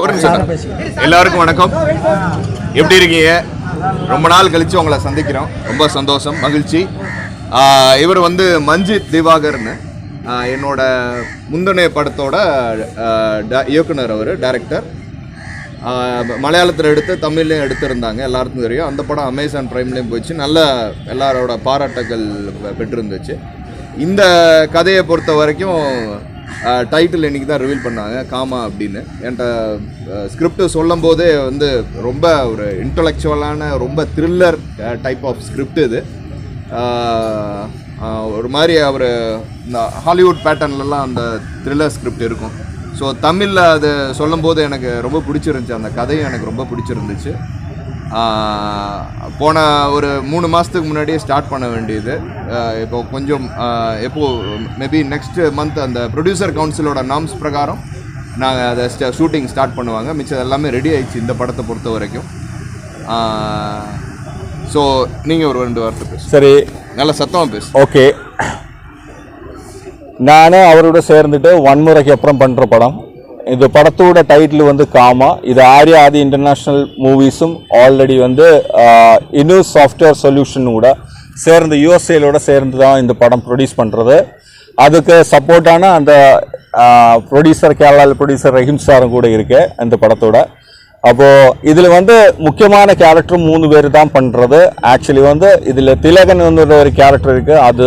ஒரு நிமிஷம். எல்லாருக்கும் வணக்கம். எப்படி இருக்கீங்க? ரொம்ப நாள் கழிச்சு உங்களை சந்திக்கிறோம். ரொம்ப சந்தோஷம், மகிழ்ச்சி. இவர் வந்து மஞ்சித் திவாகர்னு என்னோட முந்தனைய படத்தோட இயக்குனர். அவர் டைரக்டர். மலையாளத்தில் எடுத்து தமிழ்லையும் எடுத்திருந்தாங்க, எல்லாருக்கும் தெரியும். அந்த படம் அமேசான் பிரைம்லேயும் போயிடுச்சு, நல்ல எல்லாரோட பாராட்டுகள் பெற்றிருந்துச்சு. இந்த கதையை பொறுத்த வரைக்கும் டைட்டில் இன்றைக்கி தான் ரிவீல் பண்ணாங்க, காமா அப்படின்னு. என்கிட்ட ஸ்கிரிப்ட் சொல்லும் போதே வந்து ரொம்ப ஒரு இன்டலெக்சுவலான ரொம்ப த்ரில்லர் டைப் ஆஃப் ஸ்கிரிப்ட் இது. ஒரு மாதிரி அவர் இந்த ஹாலிவுட் பேட்டர்ன்லலாம் அந்த த்ரில்லர் ஸ்கிரிப்ட் இருக்கும். ஸோ தமிழில் அது சொல்லும்போது எனக்கு ரொம்ப பிடிச்சிருந்துச்சி, அந்த கதையும் எனக்கு ரொம்ப பிடிச்சிருந்துச்சு. போன ஒரு 3 மாதத்துக்கு முன்னாடியே ஸ்டார்ட் பண்ண வேண்டியது. இப்போ கொஞ்சம் மேபி நெக்ஸ்ட் மந்த் அந்த ப்ரொடியூசர் கவுன்சிலோட நார்ம்ஸ் பிரகாரம் நாங்கள் அதை ஷூட்டிங் ஸ்டார்ட் பண்ணுவாங்க. மிச்சம் எல்லாமே ரெடி ஆயிடுச்சு இந்த படத்தை பொறுத்த வரைக்கும். ஸோ நீங்கள் ஒரு 2 வார்த்தை பேசு. சரி, நல்ல சத்தமாக பேசு. ஓகே. நான் அவரோட சேர்ந்துட்டு வன்முறைக்கு அப்புறம் பண்ணுற படம். இந்த படத்தோட டைட்டில் வந்து காமா. இது ஆர்யா ஆதி இன்டர்நேஷ்னல் மூவிஸும் ஆல்ரெடி வந்து இன்னும் சாஃப்ட்வேர் சொல்யூஷனோட சேர்ந்து யூஎஸ்ஏலோட சேர்ந்து தான் இந்த படம் ப்ரொடியூஸ் பண்ணுறது. அதுக்கு சப்போர்ட்டான அந்த ப்ரொடியூசர் கேரளாவில் ப்ரொடியூசர் ரஹீம் சாரும் கூட இருக்கு இந்த படத்தோட. அப்போது இதில் வந்து முக்கியமான கேரக்டர் 3 பேர் தான் பண்ணுறது. ஆக்சுவலி வந்து இதில் திலகன் வந்து ஒரு கேரக்டர் இருக்குது, அது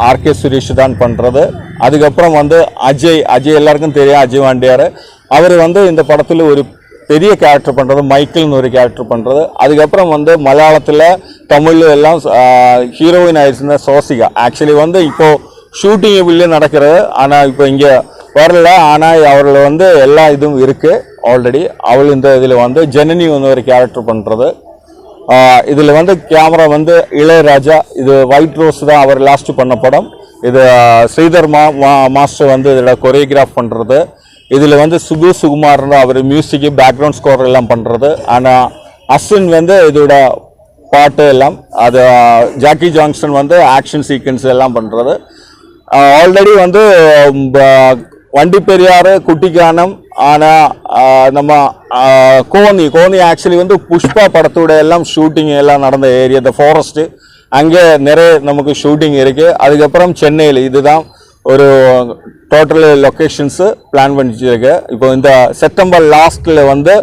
ஆர்கே சுரேஷ் தான் பண்ணுறது. அதுக்கப்புறம் வந்து அஜய் எல்லாருக்கும் தெரியும், அஜய் வாண்டியார். அவர் வந்து இந்த படத்தில் ஒரு பெரிய கேரக்டர் பண்ணுறது, மைக்கிள்னு ஒரு கேரக்டர் பண்ணுறது. அதுக்கப்புறம் வந்து மலையாளத்தில் தமிழ் எல்லாம் ஹீரோயின் ஆயிடுச்சுன்னா சோசிகா. ஆக்சுவலி வந்து இப்போது ஷூட்டிங் இப்படியே நடக்கிறது, ஆனால் இப்போ இங்கே வரல. ஆனால் அவர்கள் வந்து எல்லா இதுவும் இருக்குது ஆல்ரெடி. அவள் இந்த இதில் வந்து ஜனனி வந்து ஒரு கேரக்டர் பண்ணுறது. இதில் வந்து கேமரா வந்து இளையராஜா. இது ஒயிட் ரோஸ் தான் அவர் லாஸ்ட்டு பண்ண படம். இது ஸ்ரீதர் மாஸ்டர் வந்து இதில் கொரியோகிராஃப் பண்ணுறது. இதில் வந்து சுகுமார் அவர் மியூசிக்கு பேக்ரவுண்ட் ஸ்கோர் எல்லாம் பண்ணுறது. ஆனால் அஸ்வின் வந்து இதோட பாட்டு எல்லாம், அது ஜாக்கி ஜான்சன் வந்து ஆக்ஷன் சீக்வன்ஸ் எல்லாம் பண்ணுறது. ஆல்ரெடி வந்து வண்டி பெரியாறு குட்டிக்கானம். ஆனால் நம்ம கோனி ஆக்சுவலி வந்து புஷ்பா படத்தோட எல்லாம் ஷூட்டிங் எல்லாம் நடந்த ஏரியா, இந்த ஃபாரஸ்ட்டு, அங்கே நிறைய நமக்கு ஷூட்டிங் இருக்குது. அதுக்கப்புறம் சென்னையில் இதுதான் ஒரு டோட்டல் லொக்கேஷன்ஸு பிளான் பண்ணிச்சிருக்கு. இப்போ இந்த செப்டம்பர் லாஸ்ட்டில் வந்து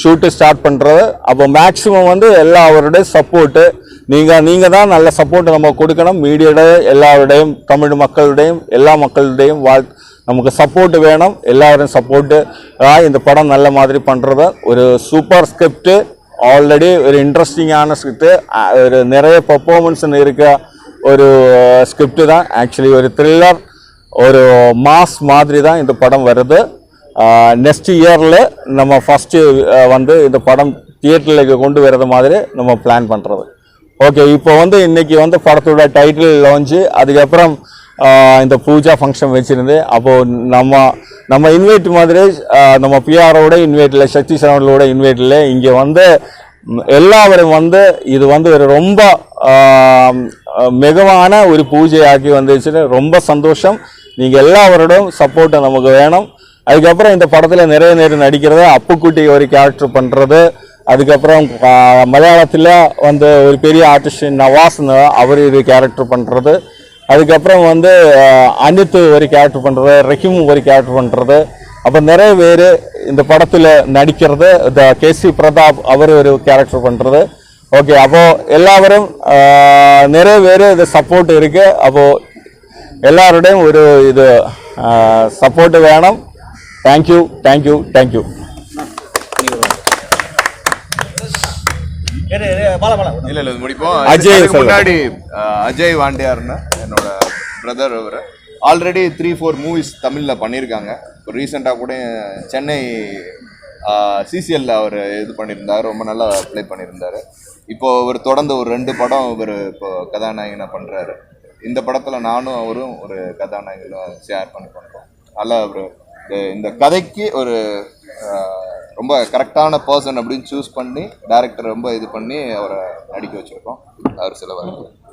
ஷூட்டு ஸ்டார்ட் பண்ணுறது. அப்போ மேக்ஸிமம் வந்து எல்லா அவருடைய சப்போர்ட்டு நீங்கள் தான் நல்ல சப்போர்ட் நம்ம கொடுக்கணும். மீடியோட எல்லாருடையும், தமிழ் மக்களுடையும் எல்லா மக்களுடையும் நமக்கு சப்போர்ட்டு வேணும். எல்லாரும் சப்போர்ட்டு. இந்த படம் நல்ல மாதிரி பண்ணுறது. ஒரு சூப்பர் ஸ்கிரிப்டு, ஆல்ரெடி ஒரு இன்ட்ரெஸ்டிங்கான ஸ்கிரிப்டு, ஒரு நிறைய பர்ஃபார்மன்ஸ் இருக்க ஒரு ஸ்கிரிப்டு தான். ஆக்சுவலி ஒரு த்ரில்லர், ஒரு மாஸ் மாதிரி தான் இந்த படம் வருது. நெக்ஸ்ட் இயரில் நம்ம ஃபஸ்ட்டு வந்து இந்த படம் தியேட்டருக்கு கொண்டு வர்றது மாதிரி நம்ம பிளான் பண்ணுறது. ஓகே, இப்போ வந்து இன்றைக்கி வந்து படத்தோட டைட்டில் லான்ச்சு, அதுக்கப்புறம் இந்த பூஜா ஃபங்க்ஷன் வச்சுருந்து. அப்போது நம்ம இன்வைட் மாதிரி நம்ம பிஆரோட இன்வைட் இல்லை, சக்தி சேனலோட இன்வைட் இல்லை. இங்கே வந்து எல்லாரும் வந்து இது வந்து ஒரு ரொம்ப மிகவான ஒரு பூஜையாக்கி வந்துச்சுன்னு ரொம்ப சந்தோஷம். நீங்கள் எல்லாரோடும் சப்போர்ட்டை நமக்கு வேணும். அதுக்கப்புறம் இந்த படத்தில் நிறைய நடிக்கிறது. அப்புக்குட்டி ஒரு கேரக்டர் பண்ணுறது. அதுக்கப்புறம் மலையாளத்தில் வந்து ஒரு பெரிய ஆர்டிஸ்ட் நவாஸ்னு அவர் இது கேரக்டர் பண்ணுறது. அதுக்கப்புறம் வந்து அனித் ஒரு கேரக்டர் பண்ணுறது, ரஹீம் ஒரு கேரக்டர் பண்ணுறது. அப்போ நிறைய பேர் இந்த படத்தில் நடிக்கிறது. இந்த கேசி பிரதாப் அவர் ஒரு கேரக்டர் பண்ணுறது. ஓகே, அப்போது எல்லாரும் நிறைய பேர் இது சப்போர்ட் இருக்குது. அப்போது எல்லாரோடையும் ஒரு இது சப்போர்ட்டு வேணும். தேங்க்யூ. இல்ல முடிப்போம். முன்னாடி அஜய் வாண்டியார்னு என்னோட பிரதர். அவர் ஆல்ரெடி 3-4 மூவிஸ் தமிழில் பண்ணியிருக்காங்க. இப்போ ரீசெண்டாக கூட சென்னை சிசிஎல்ல அவர் இது பண்ணியிருந்தார், ரொம்ப நல்லா ப்ளே பண்ணியிருந்தார். இப்போது அவர் தொடர்ந்து ஒரு 2 படம் இவர் இப்போ கதாநாயகனை பண்ணுறாரு. இந்த படத்தில் நானும் அவரும் ஒரு கதாநாயகனை ஷேர் பண்ணி பண்ணுறோம். நல்லா அவர் இந்த கதைக்கு ஒரு ரொம்ப கரெக்டான பர்சன் அப்படின்னு சூஸ் பண்ணி டைரக்டர் ரொம்ப இது பண்ணி அவரை நடிக்க வச்சுருக்கோம். அவர் சில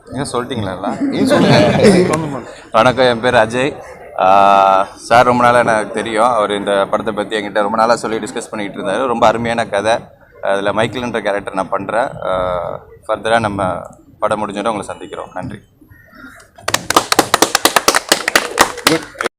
நீங்கள் சொல்லிட்டீங்களா? நீ சொல்லுங்கள். வணக்கம், என் பேர் அஜய். சார் ரொம்ப நாளாக எனக்கு தெரியும். அவர் இந்த படத்தை பற்றி என்கிட்ட ரொம்ப நாளாக சொல்லி டிஸ்கஸ் பண்ணிக்கிட்டு இருந்தார். ரொம்ப அருமையான கதை. அதில் மைக்கேல்ன்ற கேரக்டர் நான் பண்ணுறேன். ஃபர்தராக நம்ம படம் முடிஞ்சோட உங்களை சந்திக்கிறோம். நன்றி.